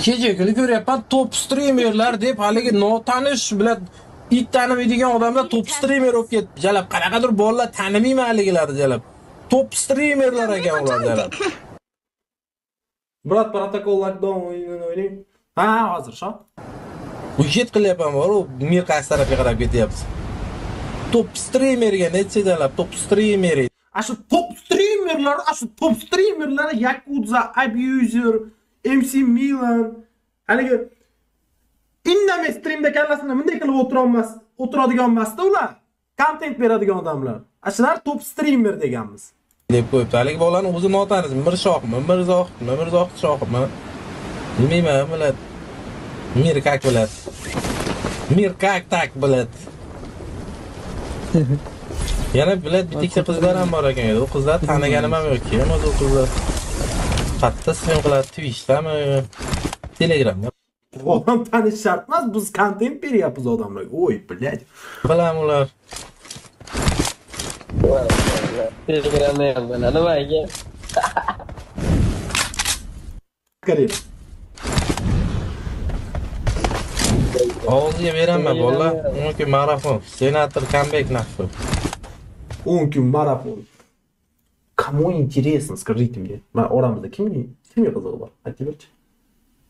Kechagina ko'ryapman top streamerlar deb haligi notanish bilan it tanimaydigan odamlar top streamer bo'lib ketdi. Jalab qanaqadir bolalar tanimayman haligilarni jalab. Top streamerlar ekan ular jalab. Brat, protokol lockdown o'yinini o'ynang. Ha, hozir shu. Uyet qilyapman, bor u mir qaysi tarafga qarab ketyapsiz. Top streamerga necha jalab top streamer. Shu top streamerlar Yakuza, Abuser, MC Milan, haligi indamay streamda kallasini bunday qilib o'tiradigan emasda ular. Content beradigan odamlar. Shular top streamer deganmiz. deb qo'yibdi. Haligi bolani o'zi notanish, Mirshoqmi, Mirzohmi? Bilmayman, biladi. Mir kak biladi. Mir kak tak biladi. Yana biladi, bitta qizlar ham bor ekan. U qizlar tanaganim ham yo'q. Kim o'zi u qizlar? Qayerda stream qiladi? Twitchdami? Telegramda. Odam tanish shart emas, biz content beryapmiz odamlarga. Oy, biladi. Bilaman ular. Telegramda yozgan nimaga? Qarang. Og'ziga beraman bolalar. 10 kun marafon. Senator comeback naqshi. 10 kun marafon. Кому интересно, скажите мне. Men oramizda kimga qizig'i bor? Aytib-chi.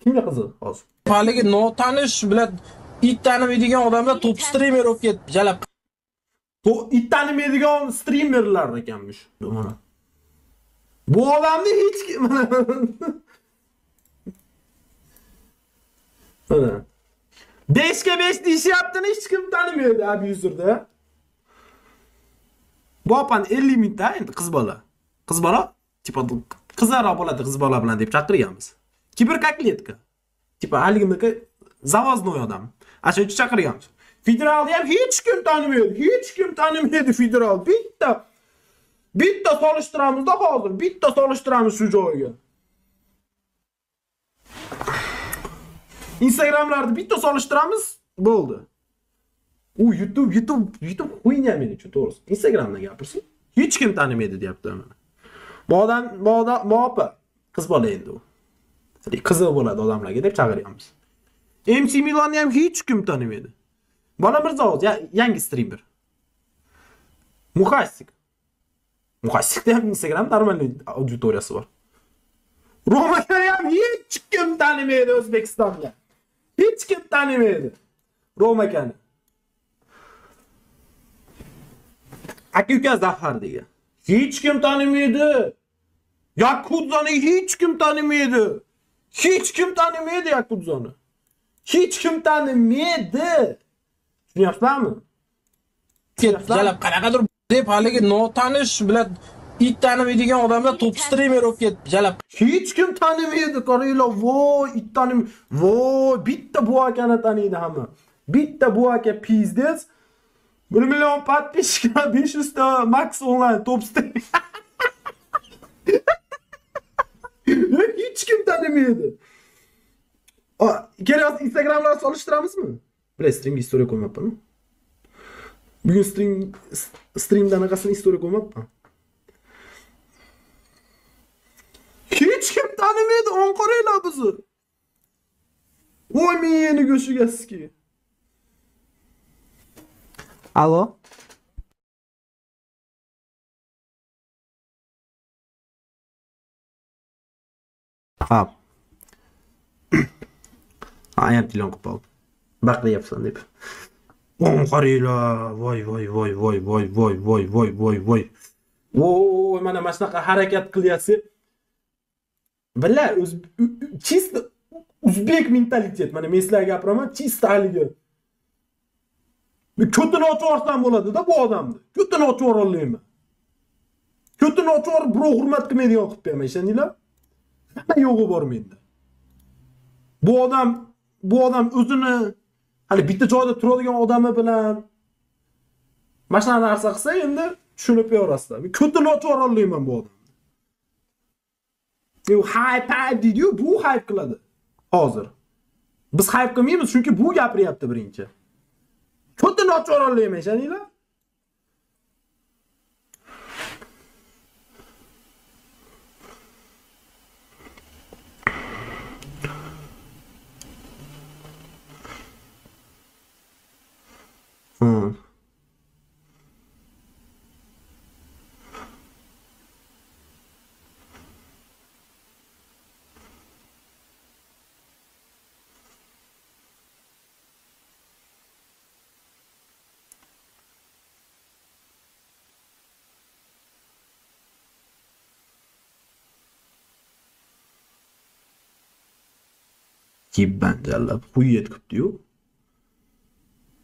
Kimga qizig'i hozir? Haligi notanish bilan it tanimaydigan odamlar top streamer bo'lib ketdi. Jalab It tanimaydigan streamerlar ekanmish. Mana. Bu odamni hech kim mana. Mana. 5 ga 5 deyishyaptini hech kim tanimaydi Abuser'da. Bu opan 50 mingta endi qiz bola. Qiz bola, tipa qizaro bo'ladi qiz bola bilan deb chaqirganmiz. Kiberkakletka. Tipa haligimniki zavoznoy odam. Ashuncha chaqirganmiz. Federalni ham hech kim tanimaydi federal. Bitta solishtiramizda hozir, bitta solishtiramiz shu joyga. Instagramlarda bitta solishtiramiz, bo'ldi. U YouTube qo'ymaydi uchun to'g'risi. Instagramdan gapirsin. Hech kim tanimaydi deyapti mana. Bu opa qiz bola endi u. Qiziq bo'ladi odamlarga deb chaqiryapmiz. MC Milanni ham hech kim tanimaydi. Bola Mirzo'z, yangi streamer. Muhassik ham Instagram normal auditoriyasi bor. Romakani ham hech kim tanimaydi O'zbekistonda. Hech kim tanimaydi Romakani. Aka-uka Zafar degan. Hech kim tanimaydi. Yakuzani hech kim tanimaydi. Hech kim tanimaydi Yakuzani. Hech kim tanimaydi. Tushunyapsizmi? jalab qanaqadir deb haligi notanish bilan it tanimaydigan odamlar top streamer bo'lib ketdi. Jalab hech kim tanimaydi. Qaranglar, voy, it tanimaydi. Voy, bitta bu akani taniydi hamma. Bitta bu aka pizdes. 1 million подписчика, 500 ta max online top streamer. Hech kim tanimaydi. Kerak Instagramlarni solishtiramizmi? Bilan stream historiya qo'ymayapman. Bugun streamda anaqasini historiya qo'ymayapman. Hech kim tanimaydi, on qaranglar bizni. Voy meni go'shigaski. Alo? Ha. Ayam tilon qilib oldim. Baqiryapsan deb. On qaranglar. Voy. Voy, mana shunaqa harakat qilyapsiz. Billar, чисто o'zbek mentalitet. Mana men sizlarga gapiraman, чисто haligi. Ko'tini ochib yuborsam bo'ladi-da bu odamni. Ko'tini ochib yubora olmayman. Ko'tini ochib yuborib, birov hurmat qilmaydigan qilib berman, ishoninglar. Hamma yo'g'i bor menda. Bu odam o'zini hali bitta joyda turadigan odami bilan mana shunaqa narsa qilsa, endi tushunib berasizlar. Men ko'tini ochib yubora olmayman bu odamni. U hype deydi-yu, bu hype qiladi. Hozir. Biz hype qilmaymiz, chunki bu gapiryapti birinchi. Ko'tini ochib yubora olmayman, ishoninglar. Hı. Ki bence huyet diyor.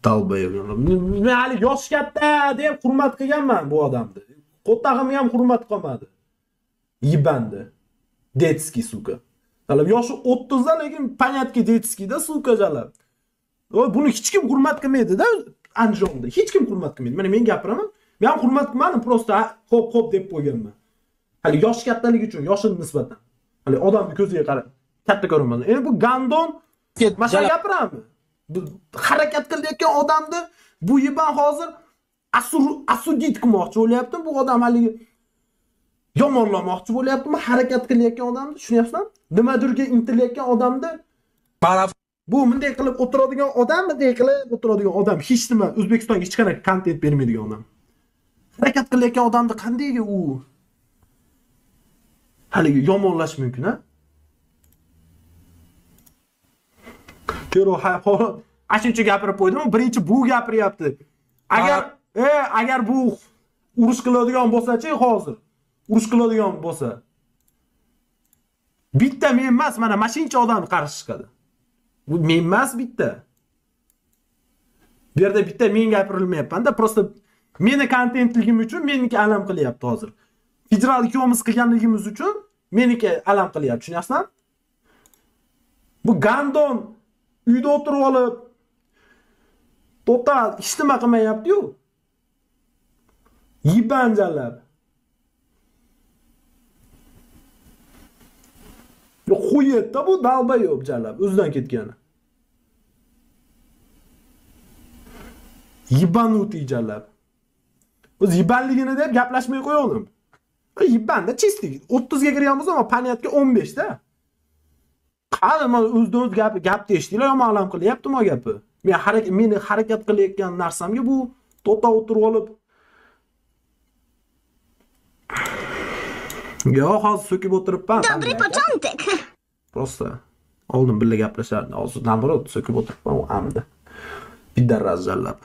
Dalbayıyorum. Men hali yosh katta deb hurmat qilganman bu odamni. Qo'ttag'im ham hurmat qilmadi. Yibandi. Detski suka. Jalab yoshi 30 da lekin понятки detskida suka jalab. Buni hech kim hurmat qilmaydi-da Andijonda. Hech kim hurmat qilmaydi. Mana men gapiraman. Men ham hurmat qilmadim, prosta xo'p deb qo'yganman. Hali yosh kattaligi uchun, yoshim nisbatan. Hali odamni ko'ziga qarab katta ko'raman. Endi bu gandon masala gapirami? Harakat qilayotgan odamni bu yiban hozir asudit qilmoqchi bo'lyapti. Bu odam haligi yomonlamoqchi bo'lyaptimi? Harakat qilayotgan odamni, tushunyapsizmi? Nimadirga intilayotgan odamni bu bunday qilib o'tiradigan odam, bunday qilib o'tiradigan odam hech nima O'zbekistonga hech qanaqa kontent bermaydigan odam. Harakat qilayotgan odamni qandayga u haligi yomonlash mumkin, ha? Kero ashuncha gapirib qo'ydim, birinchi bu gapiryapti. Agar bu urush qiladigan bo'lsa-chi hozir, urush qiladigan bo'lsa, bitta men emas, mana mashincha odam qarshi chiqadi. Bu men emas bitta. Bu yerda bitta men gapirilmayapman-da, prosta meni kontentligim uchun meniki alam qilyapti hozir. Federal ikkovimiz qilganligimiz uchun meniki alam qilyapti, tushunyapsizmi? Bu gandon uyda o'tirib olib to'xta hech nima qilmayapti-yu. Yibanjalab. Qo'yetda bu dalbayob jalab o'zidan ketgani. Yibanuti jalab. O'z yibanligini deb gaplashmay qo'ydim. Yibanda chistlik 30 ga kirganmiz, ammo paniyatga 15 da. Qani men o'zdan-o'z gap eshitdinglar, yomon alam qilyaptimi o gapi? Meni harakat qilayotgan narsamga bu to'xta o'tirib olib. Yo, hozir so'kib o'tiribman. Dobry początek. Prosta oldin birga gaplashardi. Hozir nabrot so'kib o'tiribman u amda. Biddarraz jallab.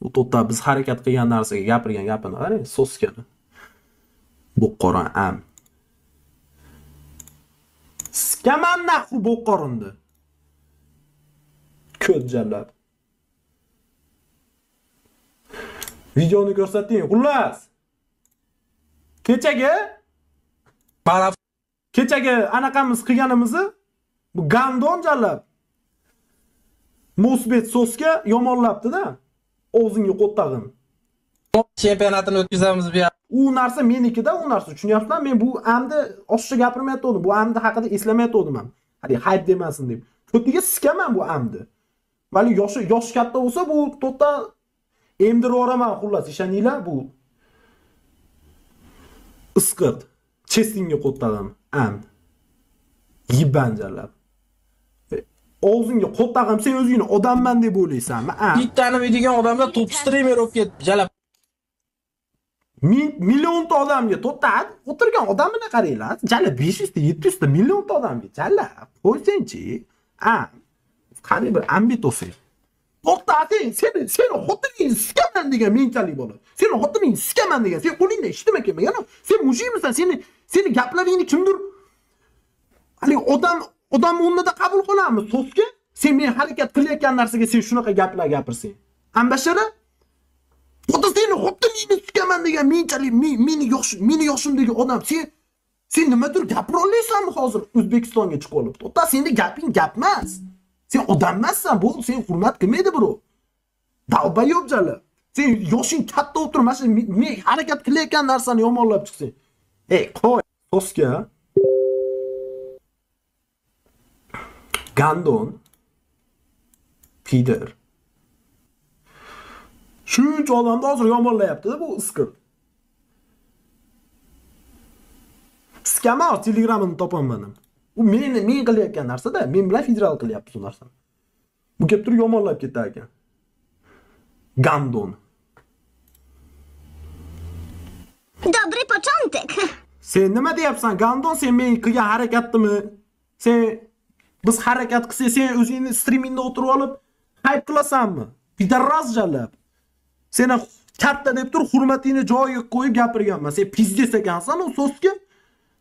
U to'xta biz harakat qilgan narsaga gapirgan gapini qarang, so'skani. Bu qoran am. Skaman naxu bu qorindi. Ko'z jallab. Videoni ko'rsating. Xullas. Kechagi anaqamiz qilganimizni bu gandon jallab. Musbet so'sga yomonlabdi-da. O'zingga qo'ttag'in. Chempionatini o'tkazamiz bu. U narsa menikida, u narsa tushunyapsizmi? Men bu amda oshiqcha gapirmayotgandim. Bu amda haqida eslamayotgandim ham. Hali hype demasin deb. Ko'tiga siskaman bu amda. Vali yosh katta bo'lsa bu to'xta emdirib yuboraman xullas, ishoninglar bu. Isqirt. Chestingga qo'ttag'im. Am. Yibanjalab. O'zingga qo'ttag'im, sen o'zingni odamman deb o'ylaysanmi? Taniydigan odamlar top streamer bo'lib ketdi. Jalab. Millionta odamga to'xta o'tirgan odamini qaranglar. Jala 500 ta, 700 ta millionta odamga jala qo'ysangchi. Qani bir ambit o'say. To'xta, seni xotiningni sikaman degan menchalik bo'ladi. Seni xotiningni sikaman degan. Sen qo'lingdan hech nima kelmagan. Sen mujikmisan? Seni gaplaringni kimdir hali odam o'rnida qabul qilamiz so'zga. Sen men harakat qilayotgan narsaga sen shunaqa gaplar gapirsang. Ambashara To'xta, seni xotiningni sikaman degan menchalik meni yoshimdagi odam. Sen nimadir gapira olaysanmi hozir O'zbekistonga chiqib olib? To'xta, seni gaping gap emas. Sen odam emassan, bu sen hurmat qilmaydi birov. Dalbayob jala. Sen yoshing katta o'tirmasin, men harakat qilayotgan narsani yomonlab chiqsang. Qo'y, so'sga. Gandon. Pider. Shuncha odamni hozir yomonlayapti-da bu isqir. Skama Telegramini topaman. U men qilayotgan narsa-da, men bilan federal qilyapti bu narsani. Bu kelib turib yomonlab ketar ekan. Gandon. Dobry początek. Sen nima deyapsan? Gandon, sen men qilgan harakatdimi? Sen biz harakat qilsak, sen o'zingni streamingda o'tirib olib hype qilasanmi? Pidarras jalab. Seni katta deb tur, hurmatingni joyiga qo'yib gapirganman. Sen pizdes ekansan u so'zga.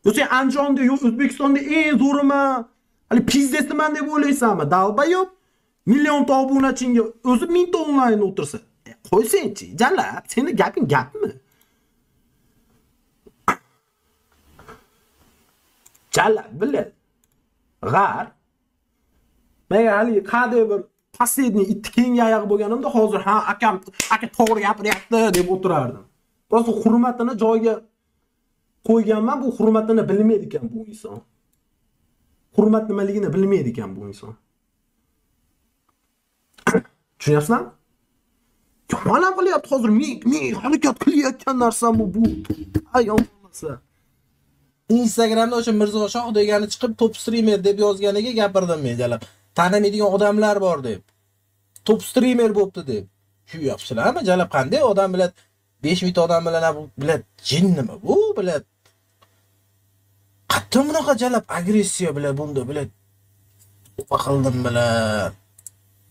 Yo sen Andijonda, yo O'zbekistonda eng zo'riman. Hali pizdesman deb o'ylaysanmi? Dalbayob. Million ta obunachingga o'zi 1000 ta onlayn o'tirsa. Qo'ysenchi, jalab, seni gaping gapmi? Jalab, biladi. G'ar. Men hali qanday bir последний itti keyingi oyog'i bo'lganimda hozir aka to'g'ri gapiryapti deb o'tirardim. Просто hurmatini joyiga qo'yganman, bu hurmatini bilmaydi ekan bu inson. Hurmat nimaligini bilmaydi ekan bu inson. Tushunyapsizmi? Yomonam qilyapti hozir, men harakat qilayotgan narsam bu. Ay olmasa. Instagramda o'sha Mirzoshoh degani chiqib top streamer deb yozganiga gapirdim men jalab. Tanimaydigan odamlar bor deb. Top streamer bo'pti deb. Kuyapsizlarmi? Jalab qanday odam bilan 5 ming odam bilan jinnimi bu bilan? Qattiq bunaqa jalab agressiya bilan bunda bilan qildim bilan.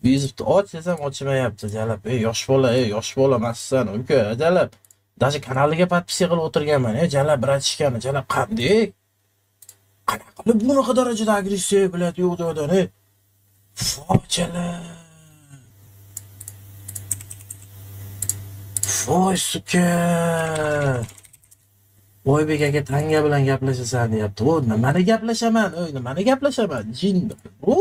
Vizitni och desam ochmayapti jalab. Yosh bola emassan, uka, jalab. Даже kanaliga podpisiya qilib o'tirganman. Jalab bratishkani, jalab qanday? Qanaqa qilib bunaqa darajada agressiya bilan yo'qdi-da. Fochalar. Voy suka. Oybek aka tanga bilan gaplashasan deyapti. O nimani gaplashaman? Nimani gaplashaman? Jin bu.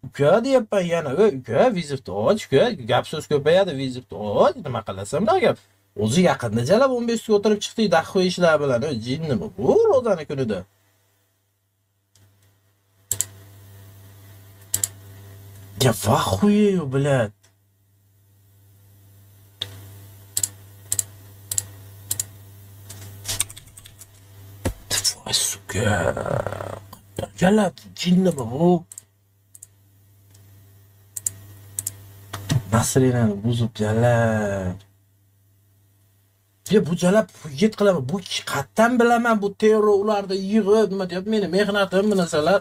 Uka deyapman yana. Uka vizitni och, uka gap so'z ko'payadi, vizitni och. Nima qilasan bunaqa gap? O'zi yaqinda jalab 15 ga o'tirib chiqdik daxo ishlar bilan. Jinnimi bu ro'zani kunida? Я в ахуе, блядь. Твой, сука. Jalab, jinnimi bu? Nasrinani buzib jalab. Bu jalab yet qilaman. Bu qattan bilaman bu terror ularda yig'ib nima deyapti? Meni mehnatim bu narsalar.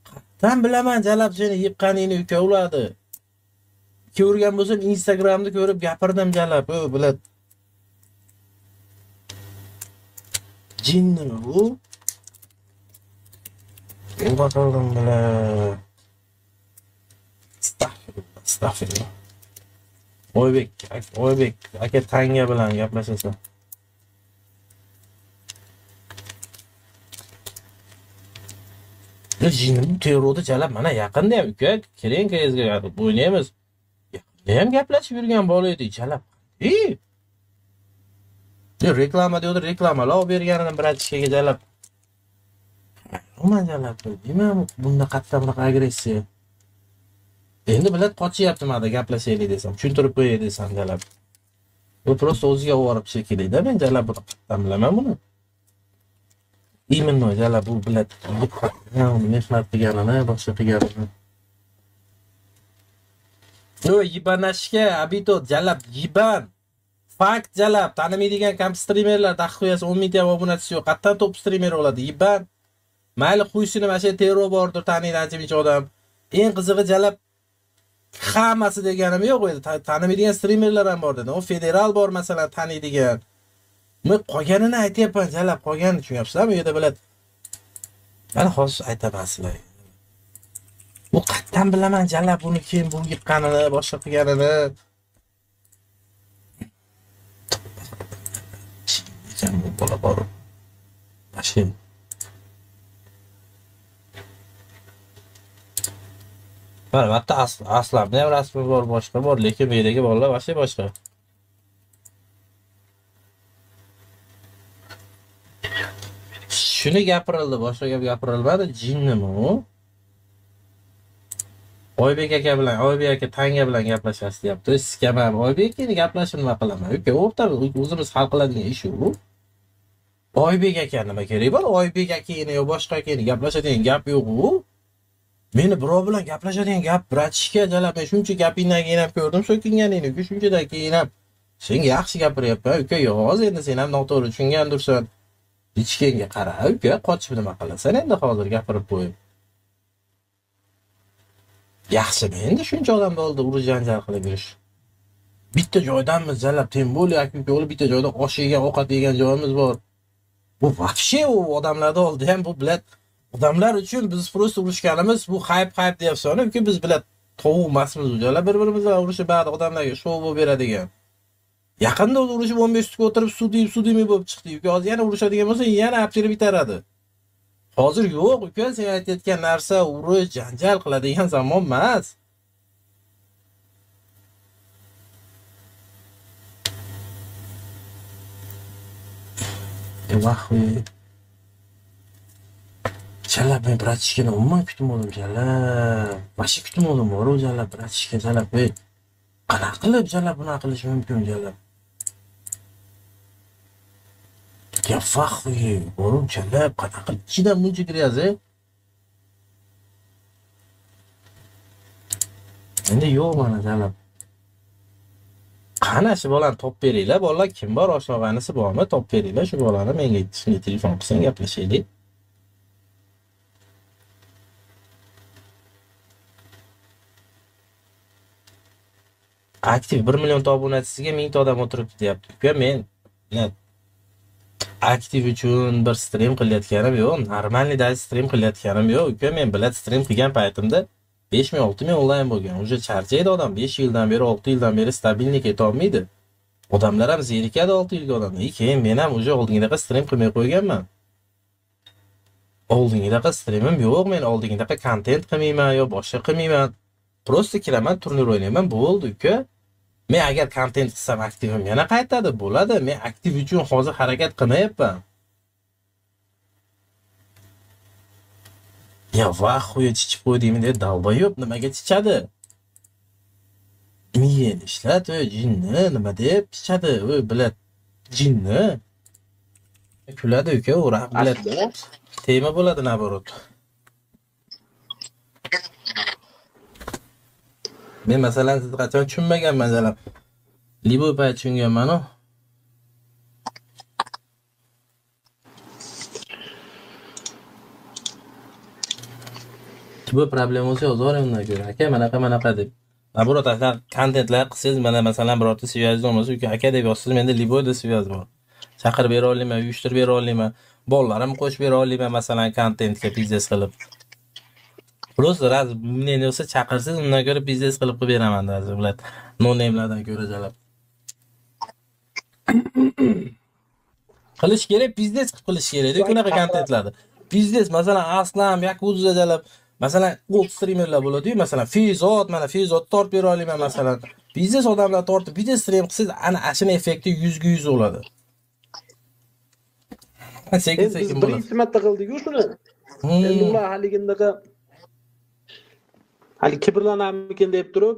Qattan bilaman jalab seni yiqqaningni uka uladi. Ko'rgan bo'lsam Instagramda ko'rib gapirdim jalab. Bilad. Jinnimi bu? Nima qildim bilad. Astagfirullah. Oybek aka tanga bilan gaplashasan. Jinim terrorda jalab mana yaqinda ham uka, keling-kezga o'ynaymiz. Yaqinda ham gaplashib yurgan bola edi jalab. Reklama deydi, reklamalar olib berganini bratishkaga jalab. Nima jalab? Nima bunda qattiq bunaqa agressiya? Endi bilad qochyapti mada gaplashaylik desam, tushuntirib qo'yay desam jalab. U prosta o'ziga olib shekilida, men jalab buni qatdan bilaman buni. Именно jalab bu bilad, mehnat qilganini, boshqa qilganini. Yibanashga abito jalab yiban. Fakt jalab, tanimaydigan kamp streamerlar daxoyasi 10 ming obunachisi yo'q. Qatdan top streamer bo'ladi yiban. Mayli qo'ysini mana shu terror bordir, taniydi ancha odam. Eng qizig'i jalab hammasi deganim yo'q edi. Tanimaydigan streamerlar ham bor dedi. O federal bor masalan taniydigan. Men qolganini aytayapman jalab, qolganini tushunyapsizlarmi? U yerda biladi. Mana hozir aytaman sizlarga. Bu qatdan bilaman jalab buni keyin bu yiqqanini, boshqa qilganini. Bu bola bor. Mashin. Albatta aslarning ham rasmi bor, boshqa bor, lekin bu yerdagi bolalar boshqa. Shuni gapirildi, boshqa gap gapirilmadi. Jinnimi u? Oybek aka bilan, Oybek aka tanga bilan gaplashasiz deyapti. Sizga ham Oybek aka gaplashib nima qilaman? Uka, o'rtada o'zimiz hal qiladigan ish u. Oybek aka nima kerak bor? Oybek akani yo boshqa akani gaplashadigan gap yo'q u. Meni birov bilan gaplashadigan gap bratishga jalab men shuncha gapingdan keyin ham ko'rdim so'kinganingni, shunchadan keyin ham sen yaxshi gapiryapsan, uka, yo'q, endi sen ham noto'g'ri tushungandursan. Ichkanga qara, uka, qochib nima qilasan endi hozir gapirib qo'yib. Yaxshimi endi shuncha odam bo'ldi, urush janjal qilib yurish. Bitta joydanmiz jalab, tem bo'l yoki o'g'li bitta joyda osh yegan, ovqat yegan joyimiz bor. Bu vobshe u odamlarning oldida ham bu bilat odamlar uchun biz просто urushganimiz bu hayp deyapsan, uka, biz bilat tovuq emasmiz u joylar bir-birimiz bilan urushib ba'zi odamlarga shov bo'lib beradigan. Yaqinda urushib 15 ga o'tirib sudimiy bo'lib chiqdi. Uka, hozir yana urushadigan bo'lsa, yana apchirib bitaradi. Hozir yo'q, uka, sen aytayotgan narsa urush, janjal qiladigan zamon emas. Vahvi. Jalab men bratishkani umuman kutmadim jalab. Bashi kutmadim, bor u jalab bratishka jalab. Qanaqa qilib jalab bunaqa qilish mumkin jalab? Ya vahvi, bor u jalab qanaqa ichidan buncha kiryapsiz? Endi yo'q mana jalab. Qana shu bolani top beringlar, bolalar kim bor, oshog'anisi bormi? Top beringlar shu bolani, menga shunday telefon qilsang gaplashaylik. Aktiv 1 million obunachisiga 1000 ta odam o'tiribdi deyapti. Uka, men aktiv uchun bir stream qilayotganim yo'q, normalniy stream qilayotganim yo'q. Uka, men bilat stream qilgan paytimda 5000 6000 onlayn bo'lgan. Uje charchaydi odam, 5 yildan beri, 6 yildan beri stabillik etolmaydi. Odamlar ham zerikadi 6 yilga odamlar. Keyin men ham uje oldingidaqa stream qilmay qo'yganman. Oldingidaqa streamim yo'q, men oldingidaqa kontent qilmayman yo boshqa qilmayman. Prosta kiraman, turnir o'ynayman, bo'ldi uka. Men agar kontent qilsam aktivim yana qaytadi, bo'ladi. Men aktiv uchun hozir harakat qilmayapman. Ya vah, xuya chichib qo'ydingmi deb dalboyo'p nimaga chichadi? Miyani ishlat, jinni nima deb chichadi? Bilat jinni. Kuladi uka, u bilat. Tema bo'ladi naborot. Men masalan siz qachon tushunmaganman jalab. Liboy payt tushunganman-ku. Bu problem bo'lsa yozaver undan ko'ra. Aka, manaqa deb. Naborot ashlar kontentlar qilsangiz, mana masalan birorta svyaz bo'lmasa, uka aka deb yozsangiz, menda Liboyda svyaz bor. Chaqirib bera olaman, uyushtirib bera olaman. Bolalarim qo'shib bera olaman, masalan kontentga biznes qilib. Просто raz men bo'lsa chaqirsangiz, undan ko'ra biznes qilib beraman dedi, bilat. No name'lardan ko'ra jalab. Qilish kerak, biznes qilish kerak. Bunaqa kontentlarni. Biznes masalan Aslam, Yakuza jalab. Masalan, gold streamerlar bo'ladi-yu, masalan Feyzot, mana Feyzot tortib bera olaman masalan. Biznes odamlar tortib biznes stream qilsangiz, ana ashina effekti 100 ga 100 bo'ladi. Sekin bo'ladi. Birinchi marta qildik-ku shuni. Endi ular haligindaqa hali kibrlanamikin deb turib,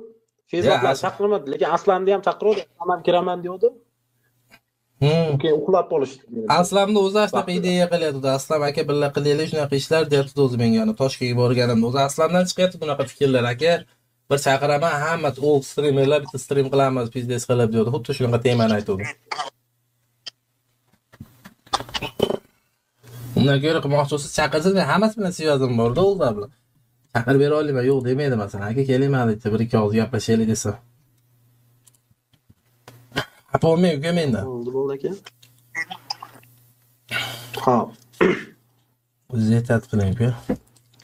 Feyzotlar chaqirmadi, lekin Aslamni ham chaqirdi, ham kiraman deydi. Keyin uxlab qolishdi. Aslamni o'zi shunaqa ideya qilyapti. Aslam aka billa qilaylik shunaqa ishlar deyapti o'zi menga. Toshkentga borganimda o'zi Aslamdan chiqyapti bunaqa fikrlar aka. Bir chaqiraman, hamma old streamerlar bitta stream qilamiz, biznes qilib deydi. Xuddi shunaqa temani aytdi. Undan ko'ra qilmoqchi bo'lsa chaqirsangiz, men hammasi bilan siyozim bor-da, ular bilan. Chaqirib bera olaman, yo'q demaydi masalan. Aka kelaman deb bir ikki og'iz gaplashaylik desa. Apolmay uka mendan. Bo'ldi aka. Xo'p. O'zingiz aytib qiling uka.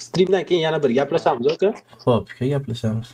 Streamdan keyin yana bir gaplashamiz aka. Xo'p, uka gaplashamiz.